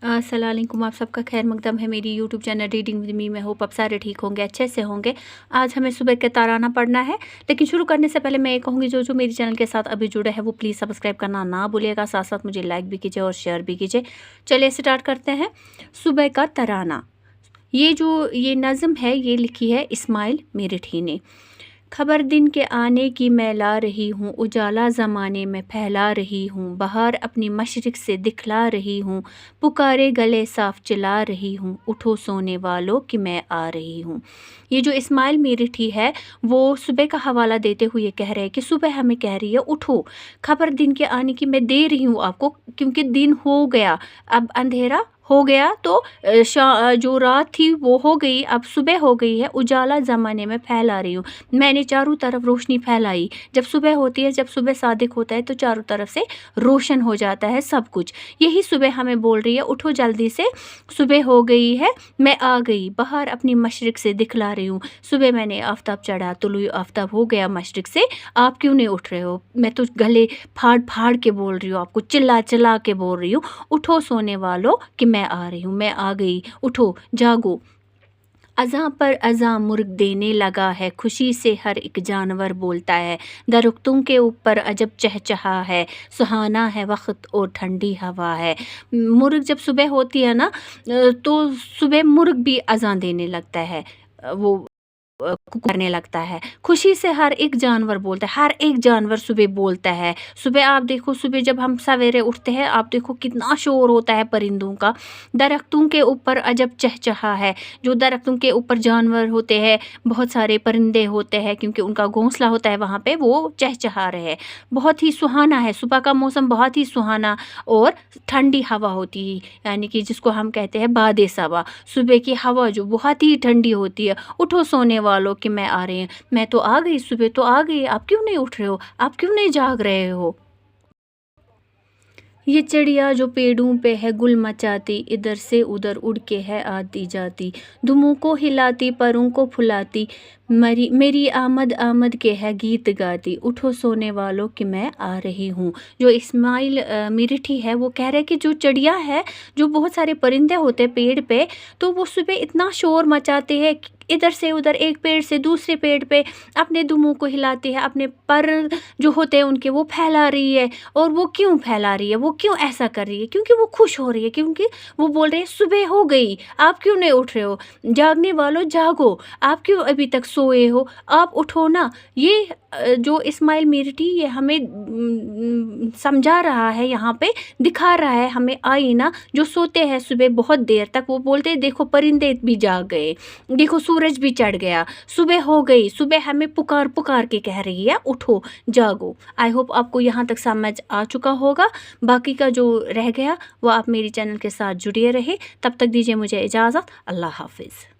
अस्सलाम वालेकुम, आप सबका खैर मकदम है मेरी YouTube channel reading with me में। होप आप सारे ठीक होंगे, अच्छे से होंगे। आज हमें सुबह के तराना पढ़ना है, लेकिन शुरू करने से पहले मैं ये कहूँगी जो जो मेरी चैनल के साथ अभी जुड़े हैं वो प्लीज़ सब्सक्राइब करना ना भूलिएगा, साथ साथ मुझे लाइक भी कीजिए और शेयर भी कीजिए। चलिए स्टार्ट करते हैं। सुबह का तराना, ये नज़म है, ये लिखी है इस्माइल मेरठी ने। खबर दिन के आने की मैं ला रही हूँ, उजाला ज़माने में फैला रही हूँ, बहार अपनी मशरिक़ से दिखला रही हूँ, पुकारे गले साफ चिल्ला रही हूँ, उठो सोने वालों कि मैं आ रही हूँ। ये जो इस्माइल मेरठी है वो सुबह का हवाला देते हुए कह रहे हैं कि सुबह हमें कह रही है उठो, खबर दिन के आने की मैं दे रही हूँ आपको, क्योंकि दिन हो गया, अब अंधेरा हो गया, तो जो रात थी वो हो गई, अब सुबह हो गई है, उजाला ज़माने में फैला रही हूँ। मैंने चारों तरफ रोशनी फैलाई। जब सुबह होती है, जब सुबह सादिक होता है तो चारों तरफ से रोशन हो जाता है सब कुछ। यही सुबह हमें बोल रही है उठो जल्दी से, सुबह हो गई है, मैं आ गई, बाहर अपनी मशरिक़ से दिखला रही हूँ। सुबह मैंने आफ़ताब चढ़ा, तुलुई आफ़ताब हो गया मशरिक़ से, आप क्यों नहीं उठ रहे हो? मैं तो गले फाड़ फाड़ के बोल रही हूँ, आपको चिल्ला चिल्ला के बोल रही हूँ, उठो सोने वालों कि मैं आ रही हूँ, मैं आ गई, उठो जागो। अज़ां पर अज़ां मुर्ग देने लगा है, खुशी से हर एक जानवर बोलता है, दरख्तों के ऊपर अजब चहचहा है, सुहाना है वक्त और ठंडी हवा है। मुर्ग जब सुबह होती है ना, तो सुबह मुर्ग भी अज़ां देने लगता है, वो करने लगता है। खुशी से हर एक जानवर बोलता है, हर एक जानवर सुबह बोलता है। सुबह आप देखो, सुबह जब हम सवेरे उठते हैं आप देखो कितना शोर होता है परिंदों का। दरख्तों के ऊपर अजब चहचहा है, जो दरख्तों के ऊपर जानवर होते हैं, बहुत सारे परिंदे होते हैं, क्योंकि उनका घोंसला होता है वहाँ पे, वो चहचहा रहे हैं। बहुत ही सुहाना है, सुबह का मौसम बहुत ही सुहाना, और ठंडी हवा होती है, यानी कि जिसको हम कहते हैं बादे सबा। सुबह की हवा जो बहुत ही ठंडी होती है। उठो सोने वालों कि मैं आ रही हूँ, मैं तो आ गई, सुबह तो आ गई, आप क्यों नहीं उठ रहे हो, आप क्यों नहीं जाग रहे हो? ये चिड़िया जो पेड़ों पे है गुल मचाती, इधर से उधर उड़ के है आती जाती, दुमों को हिलाती परों को फुलाती, मेरी आमद आमद के है गीत गाती, उठो सोने वालों कि मैं आ रही हूँ। जो इस्माइल मेरठी है वो कह रहे हैं कि जो चिड़िया है, जो बहुत सारे परिंदे होते हैं पेड़ पे, तो वो सुबह इतना शोर मचाते हैं, इधर से उधर, एक पेड़ से दूसरे पेड़ पे अपने दुमों को हिलाती है, अपने पर जो होते हैं उनके वो फैला रही है। और वो क्यों फैला रही है, वो क्यों ऐसा कर रही है? क्योंकि वो खुश हो रही है, क्योंकि वो बोल रहे हैं सुबह हो गई, आप क्यों नहीं उठ रहे हो? जागने वालों जागो, आप क्यों अभी तक सोए हो, आप उठो ना। ये जो इस्माइल मेरठी ये हमें समझा रहा है, यहाँ पे दिखा रहा है हमें आईना। जो सोते हैं सुबह बहुत देर तक, वो बोलते हैं देखो परिंदे भी जाग गए, देखो सूरज भी चढ़ गया, सुबह हो गई। सुबह हमें पुकार पुकार के कह रही है उठो जागो। आई होप आपको यहाँ तक समझ आ चुका होगा। बाकी का जो रह गया वो आप मेरी चैनल के साथ जुड़े रहे। तब तक दीजिए मुझे इजाज़त। अल्लाह हाफिज़।